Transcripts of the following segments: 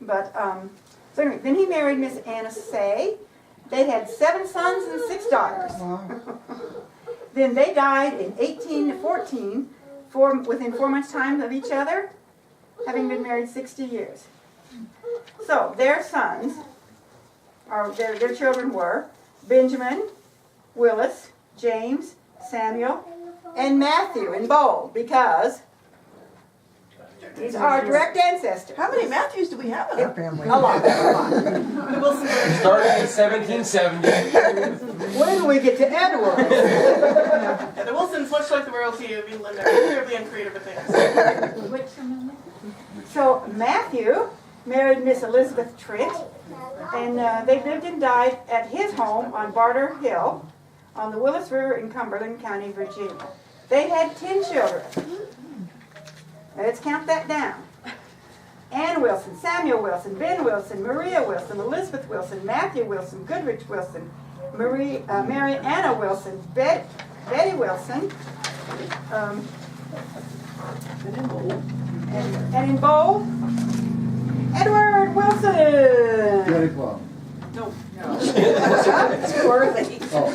But, so anyway, then he married Miss Anna Say. They had 7 sons and 6 daughters. Wow. Then they died in 1814, within 4 months' time of each other, having been married 60 years. So their sons, or their children were Benjamin, Willis, James, Samuel, and Matthew in bold, because he's our direct ancestor. How many Matthews do we have in our family? A lot. The Wilsons Starting in 1770. When do we get to Edward? Yeah, the Wilsons, much like the royalty of England, are incredibly uncreative at things. So Matthew married Miss Elizabeth Trent, and they lived and died at his home on Barter Hill on the Willis River in Cumberland County, Virginia. They had 10 children. Now let's count that down. Ann Wilson, Samuel Wilson, Ben Wilson, Maria Wilson, Elizabeth Wilson, Matthew Wilson, Goodrich Wilson, Mary Anna Wilson, Betty Wilson, and in bold, Edward Wilson. Daddy Bob. No. It's too early. Oh.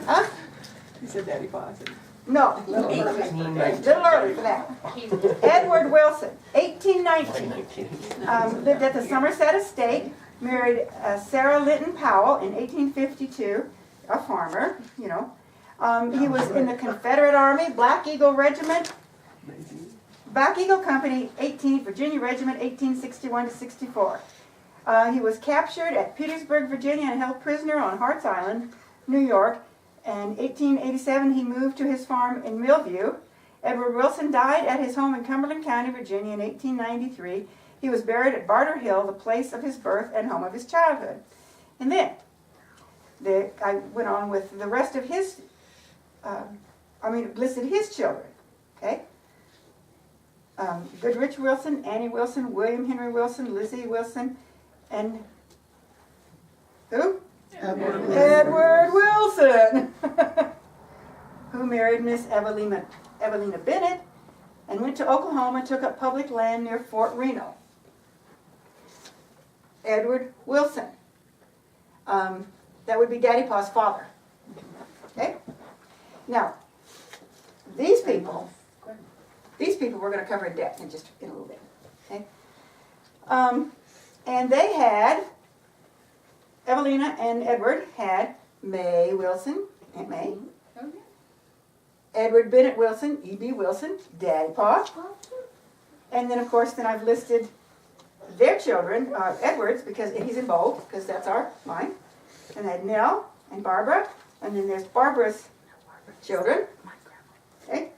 Huh? He said Daddy Pa. No, a little early for that. Edward Wilson, 1819, lived at the Somerset Estate, married Sarah Linton Powell in 1852, a farmer, you know. He was in the Confederate Army, Black Eagle Regiment, Black Eagle Company, 18th Virginia Regiment, 1861 to 64. He was captured at Petersburg, Virginia, and held prisoner on Hart's Island, New York. In 1887, he moved to his farm in Millview. Edward Wilson died at his home in Cumberland County, Virginia in 1893. He was buried at Barter Hill, the place of his birth and home of his childhood. And then, I went on with the rest of his, listed his children, okay? Goodrich Wilson, Annie Wilson, William Henry Wilson, Lizzie Wilson, and who? Edward Wilson, who married Miss Evelina Bennett and went to Oklahoma and took up public land near Fort Reno. Edward Wilson. That would be Daddy Pa's father. Okay? Now, these people we're going to cover in depth in a little bit. Okay? And they had, Evelina and Edward had May Wilson, Aunt May. Edward Bennett Wilson, E.B. Wilson, Daddy Pa. And then, of course, I've listed their children, Edward's, because he's in bold, because that's our line. And I had Nell and Barbara. And then there's Barbara's children. Okay?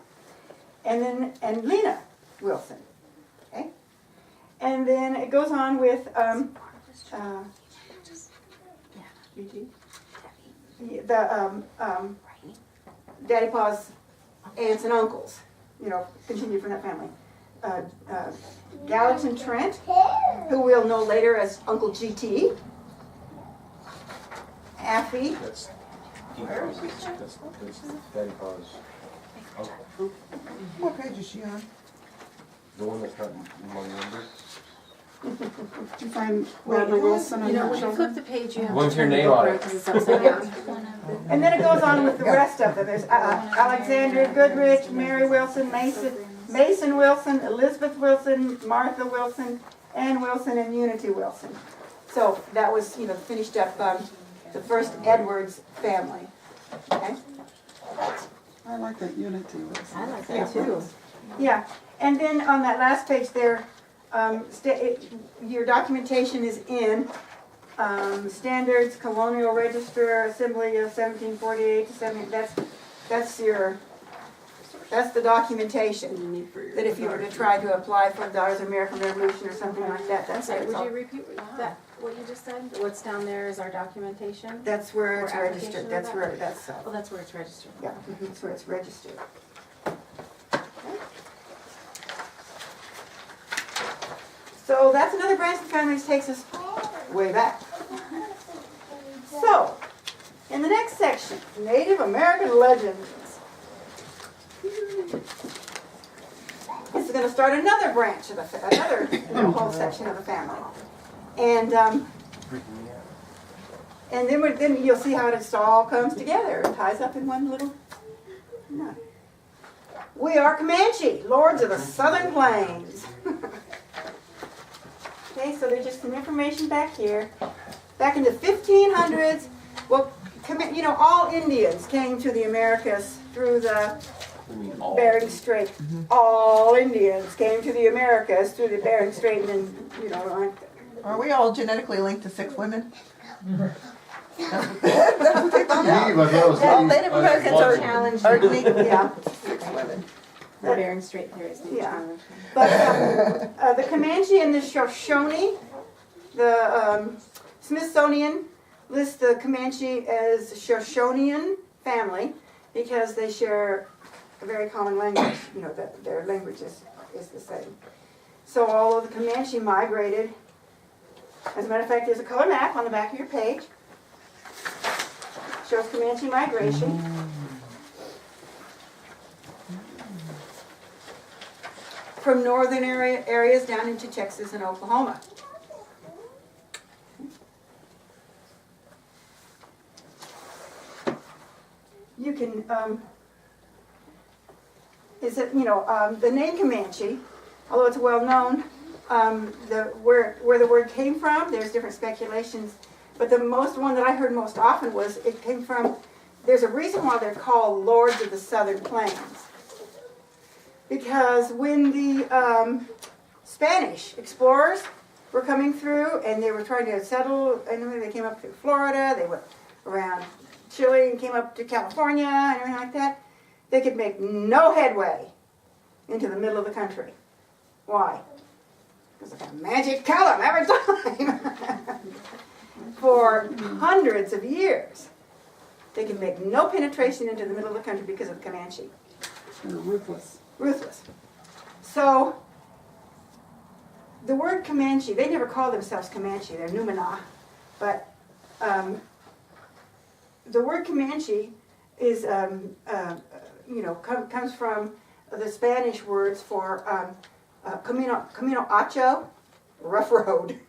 And Lena Wilson. Okay? And then it goes on with Daddy Pa's aunts and uncles, continue from that family. Gallatin Trent, who we'll know later as Uncle GT. Affy. That's Daddy Pa's uncle. What page is she on? The one that's not among numbers. Did you find Radley Wilson and her When you children? flip the page, you have What's to your turn name it on over it? because it's upside down. And then it goes on with the rest of them. There's Alexandria Goodrich, Mary Wilson, Mason Wilson, Elizabeth Wilson, Martha Wilson, Ann Wilson, and Unity Wilson. So that was, finished up the first Edwards family. Okay? I like that Unity Wilson. I like that too. Yeah. And then on that last page there, your documentation is in Standards, Colonial Register, Assembly of 1748 to 70. That's the documentation. That if you were to try to apply for the Daughters of the American Revolution or something like that, that's Sorry, it. would you repeat what you just said? What's down there is our documentation? That's where it's Or registered. application of that? That's Oh, that's where it's registered. yeah, that's where it's registered. So that's another branch of the family that takes us way back. So, in the next section, Native American legends. This is going to start another branch of the whole section of the family. And and then you'll see how it all comes together. It ties up in one little knot. We are Comanche, lords of the Southern Plains. Okay, so there's just some information back here. Back in the 1500s, well, all Indians came to the Americas through the Bering Strait. All Indians came to the Americas through the Bering Strait, and then, Are we all genetically linked to 6 women? That's what they found Eve, out. I thought it was Well, Eve. Native Americans are Challenge. unique to yeah. 6 women. The Bering Strait there is no Yeah. challenge. But the Comanche and the Shoshone, the Smithsonian lists the Comanche as Shoshonean family because they share a very common language. Their language is the same. So all of the Comanche migrated. As a matter of fact, there's a color map on the back of your page. Shows Comanche migration. From northern areas down into Texas and Oklahoma. You can, the name Comanche, although it's well known, where the word came from, there's different speculations, but the one that I heard most often was it came from, there's a reason why they're called Lords of the Southern Plains. Because when the Spanish explorers were coming through and they were trying to settle, and they came up through Florida, they went around Chile and came up to California and everything like that, they could make no headway into the middle of the country. Why? Because of a magic tell them every time. For hundreds of years, they could make no penetration into the middle of the country because of the Comanche. They're ruthless. Ruthless. So, the word Comanche, they never call themselves Comanche, they're Numina. But the word Comanche is, comes from the Spanish words for camino ancho, rough road.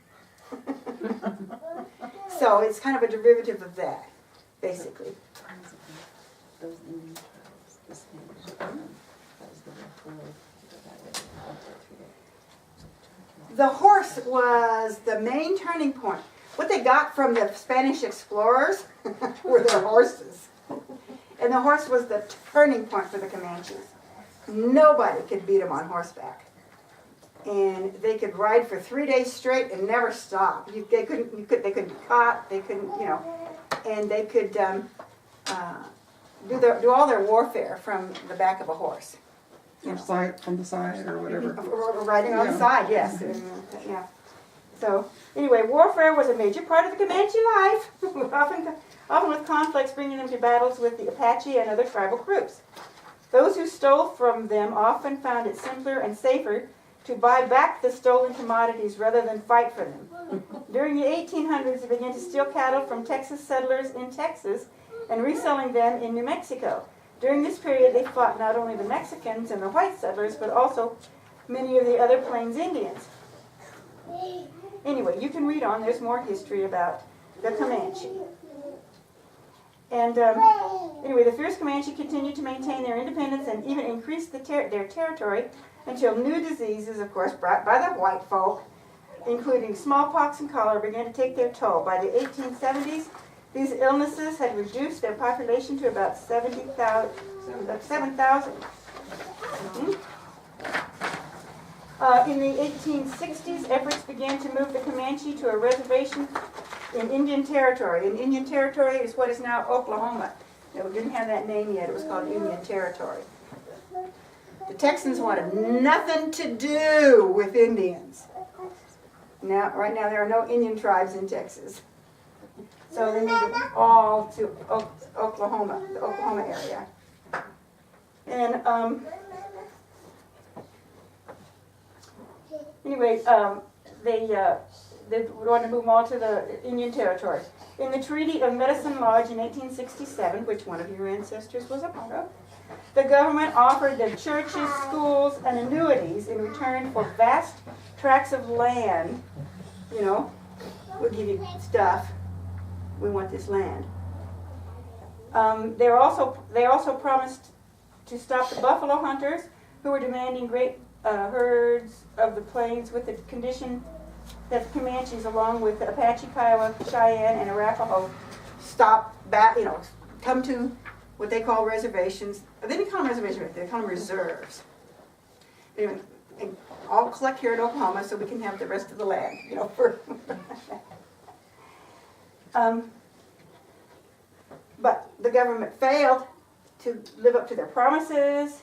So it's kind of a derivative of that, basically. Those Indian tribes, the Spanish, that was the rough road to go that way. The horse was the main turning point. What they got from the Spanish explorers were their horses. And the horse was the turning point for the Comanches. Nobody could beat them on horseback. And they could ride for 3 days straight and never stop. They couldn't be caught. They couldn't, and they could do all their warfare from the back of a horse. Or from the side or whatever. Riding on the side, yes. Yeah. So anyway, warfare was a major part of the Comanche life, often with conflicts bringing them to battles with the Apache and other tribal groups. Those who stole from them often found it simpler and safer to buy back the stolen commodities rather than fight for them. During the 1800s, they began to steal cattle from Texas settlers in Texas and reselling them in New Mexico. During this period, they fought not only the Mexicans and the white settlers, but also many of the other Plains Indians. Anyway, you can read on. There's more history about the Comanche. And anyway, the fierce Comanche continued to maintain their independence and even increased their territory until new diseases, of course, brought by the white folk, including smallpox and cholera, began to take their toll. By the 1870s, these illnesses had reduced their population to about 7,000. In the 1860s, efforts began to move the Comanche to a reservation in Indian Territory. And Indian Territory is what is now Oklahoma. It didn't have that name yet. It was called Indian Territory. The Texans wanted nothing to do with Indians. Right now, there are no Indian tribes in Texas. So they moved them all to Oklahoma, the Oklahoma area. And anyway, they wanted to move them all to the Indian Territory. In the Treaty of Medicine Lodge in 1867, which one of your ancestors was a part of, the government offered the churches, schools, and annuities in return for vast tracts of land, we'll give you stuff. We want this land. They also promised to stop the buffalo hunters who were demanding great herds of the plains with the condition that the Comanches, along with the Apache, Kiowa, Cheyenne, and Arapaho, stop back, come to what they call reservations. They didn't call them reservations, they call them reserves. Anyway, and all collect here in Oklahoma so we can have the rest of the land, for. But the government failed to live up to their promises,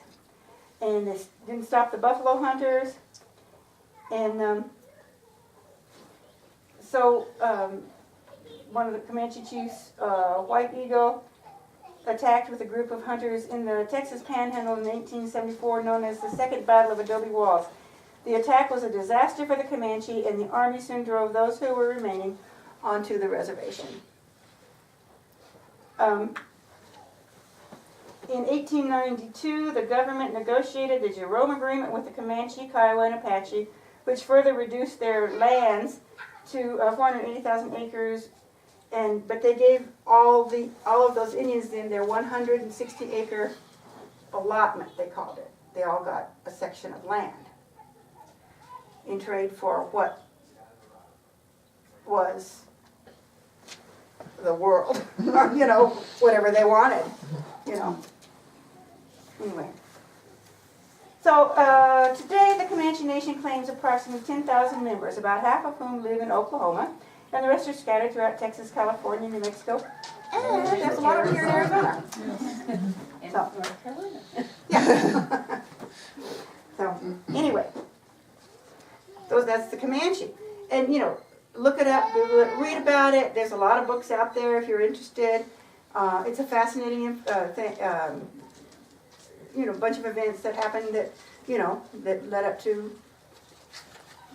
and they didn't stop the buffalo hunters. And so one of the Comanche chiefs, White Eagle, attacked with a group of hunters in the Texas Panhandle in 1874, known as the Second Battle of Adobe Walls. The attack was a disaster for the Comanche, and the army soon drove those who were remaining onto the reservation. In 1892, the government negotiated the Jerome Agreement with the Comanche, Kiowa, and Apache, which further reduced their lands to 480,000 acres. But they gave all of those Indians then their 160-acre allotment, they called it. They all got a section of land in trade for what was the world, whatever they wanted, Anyway. So today the Comanche Nation claims approximately 10,000 members, about half of whom live in Oklahoma, and the rest are scattered throughout Texas, California, New Mexico, and there's a lot over here in Arizona. And So. North Carolina. Yeah. So, anyway, that's the Comanche. And, look it up, Google it, read about it. There's a lot of books out there if you're interested. It's a fascinating thing, bunch of events that happened that, that led up to,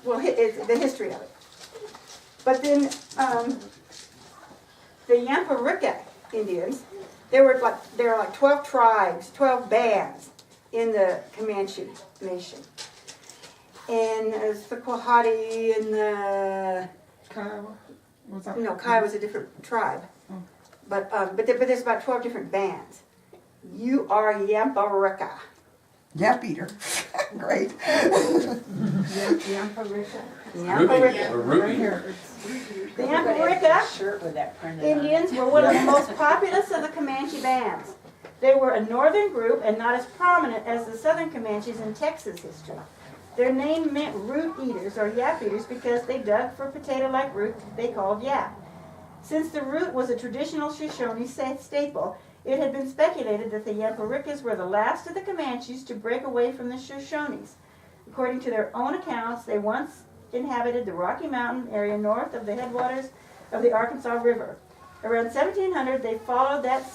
the history of it. But then the Yamparicka Indians, there were like 12 tribes, 12 bands in the Comanche Nation. And it's the Quahati and the... Kiowa? Was that? No, Kiowa was a different tribe. Oh. But there's about 12 different bands. You are Yamparicka. Yap eater. Great. Yamparicka. Yamparicka. Or Ruby. Right here. The Yamparicka Shirt with that printed on it. Indians were one of the most populous of the Comanche bands. They were a northern group and not as prominent as the southern Comanches in Texas history. Their name meant root eaters or yap eaters because they dug for potato-like root they called yap. Since the root was a traditional Shoshone staple, it had been speculated that the Yamparickas were the last of the Comanches to break away from the Shoshones. According to their own accounts, they once inhabited the Rocky Mountain area north of the headwaters of the Arkansas River. Around 1700, they followed that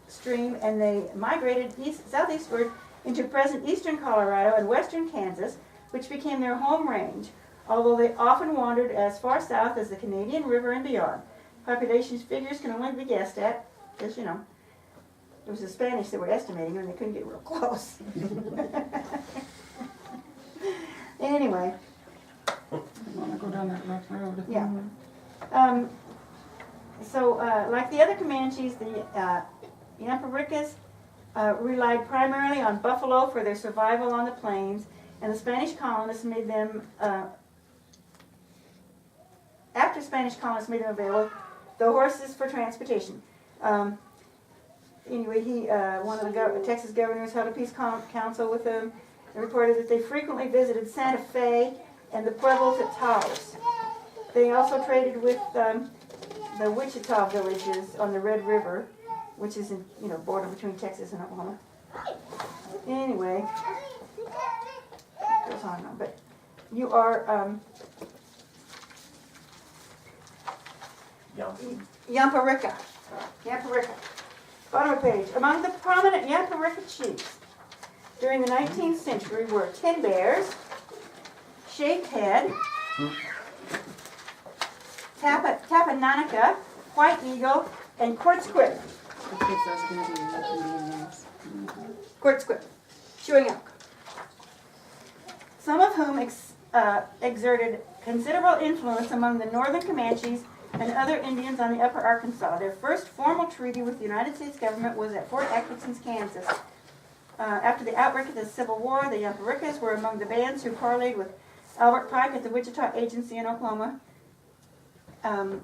stream and they migrated southeastward into present eastern Colorado and western Kansas, which became their home range, although they often wandered as far south as the Canadian River and beyond. Population figures can only be guessed at, because, it was the Spanish that were estimating and they couldn't get real close. Anyway. I want to go down that rough road. Yeah. Like the other Comanches, the Yamparickas relied primarily on buffalo for their survival on the plains, and the Spanish colonists made them, after Spanish colonists made them available, the horses for transportation. Anyway, one of the Texas governors held a peace council with them and reported that they frequently visited Santa Fe and the pueblos at Taos. They also traded with the Wichita villages on the Red River, which is in border between Texas and Oklahoma. Anyway, it goes on and on, but you are Yamparicka. Bottom of page. Among the prominent Yamparicka chiefs during the 19th century were Ten Bears, Shaved Head, Tapananica, White Eagle, and Quartzquip. Because those are going to be Indian names. Quartzquip, chewing elk. Some of whom exerted considerable influence among the northern Comanches and other Indians on the upper Arkansas. Their first formal treaty with the United States government was at Fort Atkinson, Kansas. After the outbreak of the Civil War, the Yamparikas were among the bands who parlayed with Albert Pike at the Wichita Agency in Oklahoma.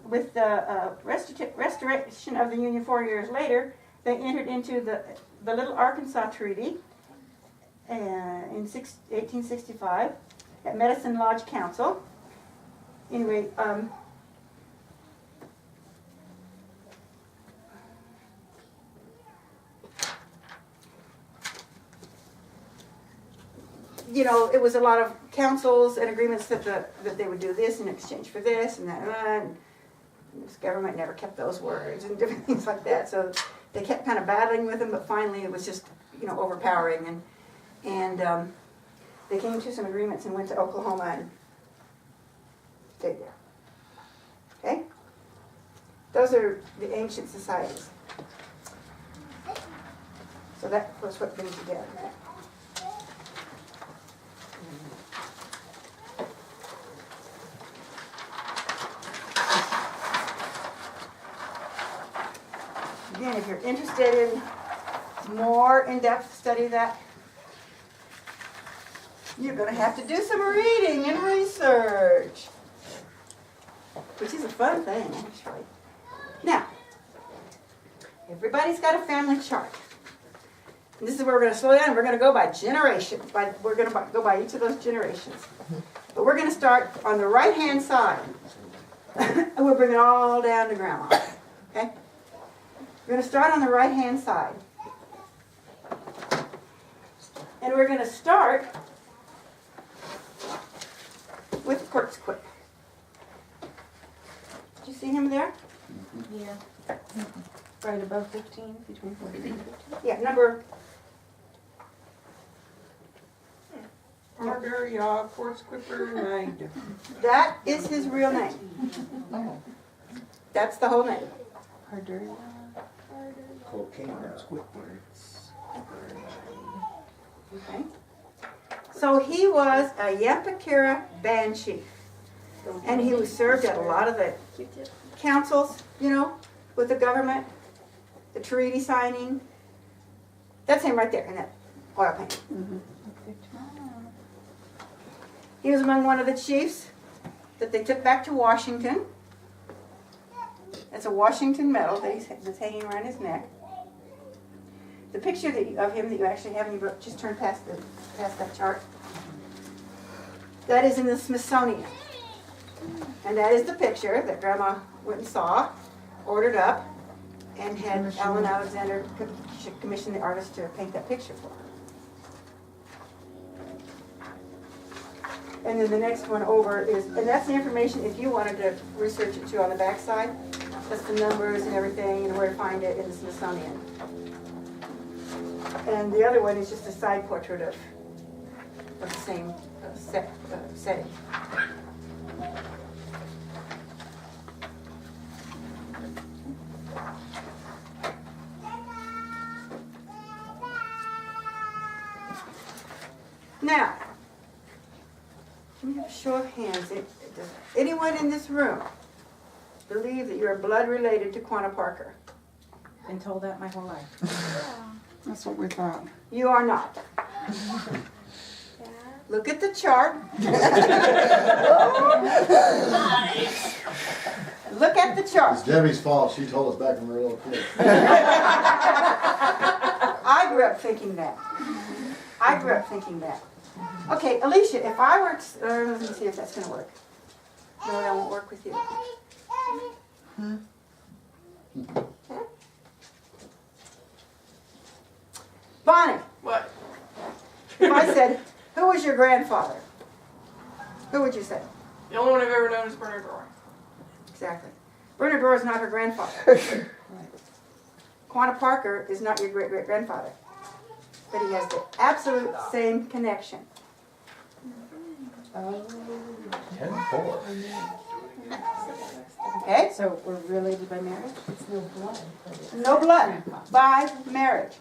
With the restoration of the Union 4 years later, they entered into the Little Arkansas Treaty in 1865 at Medicine Lodge Council. Anyway, you know, it was a lot of councils and agreements that they would do this in exchange for this and that, and this government never kept those words and different things like that. So they kept kind of battling with them, but finally it was just, you know, overpowering, and they came to some agreements and went to Oklahoma and stayed there. Okay, those are the ancient societies. So that was what brings you down. Again, if you're interested in more in-depth study of that, you're going to have to do some reading and research, which is a fun thing, actually. Now, everybody's got a family chart. And this is where we're going to slow down, and we're going to go by generations. We're going to go by each of those generations. But we're going to start on the right-hand side, and we'll bring it all down to Grandma. Okay? We're going to start on the right-hand side. And we're going to start with Kurtzquip. Did you see him there? Yeah. Right above 15, between 14 and 15. Yeah, number... Margaria, Kurtzquipper, Knight. That is his real name. That's the whole name. Harder. Cocaine. Okay. So he was a Yampakira band chief. And he was served at a lot of the councils, you know, with the government, the treaty signing. That's him right there in that oil painting. He was among one of the chiefs that they took back to Washington. It's a Washington medal that's hanging around his neck. The picture of him that you actually have in your book, just turn past that chart. That is in the Smithsonian. And that is the picture that Grandma went and saw, ordered up, and had Alan Alexander commission the artist to paint that picture for her. And then the next one over is, and that's the information if you wanted to research it too on the back side. That's the numbers and everything and where to find it in the Smithsonian. And the other one is just a side portrait of the same setting. Now, let me have a show of hands. Does anyone in this room believe that you're blood related to Quanah Parker? Been told that my whole life. That's what we thought. You are not. Look at the chart. Look at the chart. It's Debbie's fault. She told us back when we were little kids. I grew up thinking that. Okay, Alicia, if I were to, let me see if that's going to work. No, that won't work with you. Okay. Bonnie, What? if I said, who was your grandfather? Who would you say? The only one I've ever known is Bernard Roy. Exactly. Bernard Roy is not her grandfather. Quanah Parker is not your great-great-grandfather. But he has the absolute same connection. 10-4. Okay? So we're related by marriage? It's no blood. No blood. By marriage.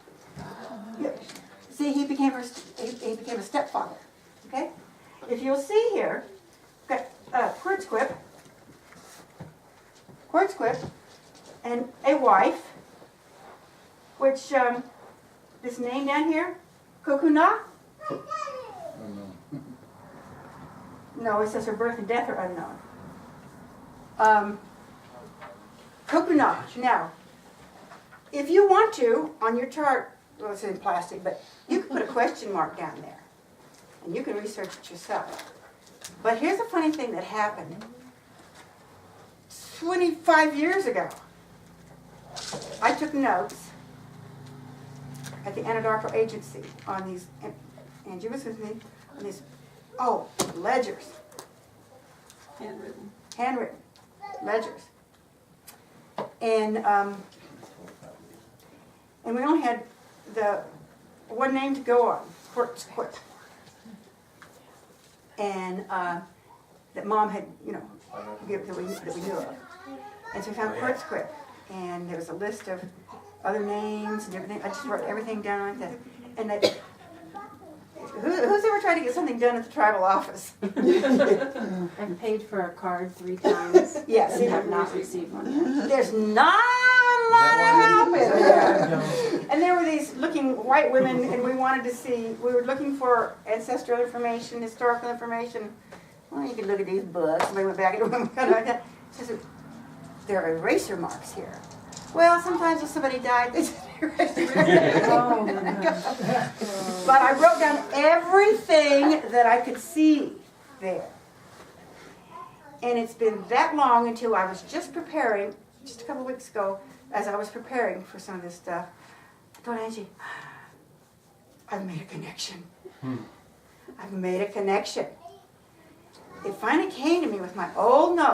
See, he became a stepfather. Okay? If you'll see here, Kurtzquip Quip, and a wife, which, this name down here, Kokuna? I don't know. No, it says her birth and death are unknown. Kokuna. Now, if you want to, on your chart, well, it's in plastic, but you can put a question mark down there, and you can research it yourself. But here's a funny thing that happened 25 years ago. I took notes at the Anadarko Agency on these, and Angie was with me, on these, ledgers, handwritten ledgers. And we only had the one name to go on, Quartz Quip. And that Mom had, given that we knew of. And so we found Quartz Quip. And there was a list of other names and everything. I just wrote everything down like that. And who's ever tried to get something done at the tribal office? I've paid for a card 3 times. Yes. And have not received one yet. There's not a lot of help in there. And there were these looking white women, and we wanted to see, we were looking for ancestral information, historical information. Well, you can look at these books. And we went back and went like that. Says, there are eraser marks here. Well, sometimes if somebody died, they just erased it. But I wrote down everything that I could see there. And it's been that long until I was just preparing, just a couple of weeks ago, as I was preparing for some of this stuff, I told Angie, I've made a connection. I've made a connection. It finally came to me with my old note.